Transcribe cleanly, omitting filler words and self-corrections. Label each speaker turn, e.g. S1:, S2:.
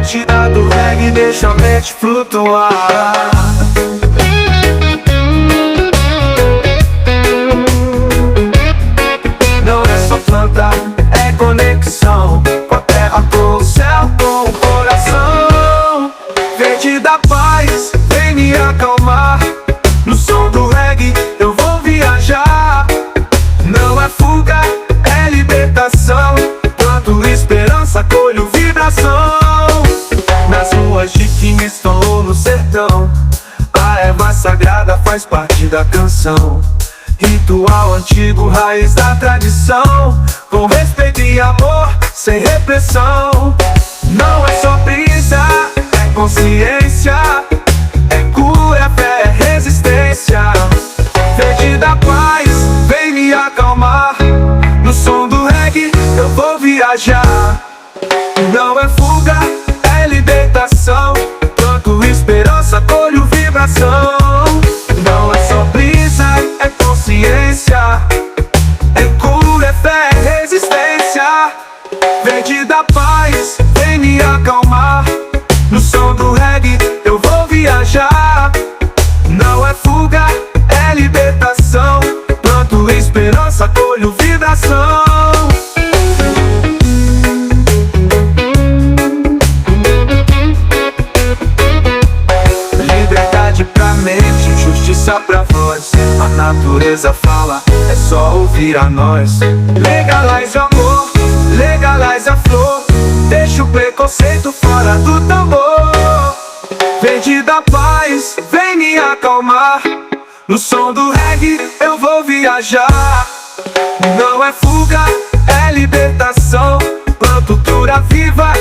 S1: batida do reggae deixa a mente flutuar. Não é só planta, é conexão com a terra, com o céu, com o coração. Verde da paz, vem me acalmar. No som do reggae eu vou viajar. Não é fuga, é libertação. Planto esperança, colho vibração. Nas ruas de Kingston ou no sertão, a erva sagrada faz parte da canção. Ritual antigo, raiz da tradição, com respeito e amor, sem repressão. Não é só brisa, é consciência, é cura, é fé, é resistência. Verde da paz, vem me acalmar. No som do reggae eu vou viajar. Não é fuga, é libertação. Planto esperança, colho vibração. Não é só brisa, é consciência, é cura, é fé, é resistência. Verde da paz, vem me acalmar. No som do reggae eu vou viajar. Não é fuga, é libertação. Planto esperança, colho vibração. Liberdade pra mente, justiça pra voz. A natureza fala, é só ouvir a nós. Legalize o amor, legalize a flor. Deixa o preconceito fora do tambor. Verde da paz, vem me acalmar. No som do reggae eu vou viajar. Não é fuga, é libertação. Planto cura viva,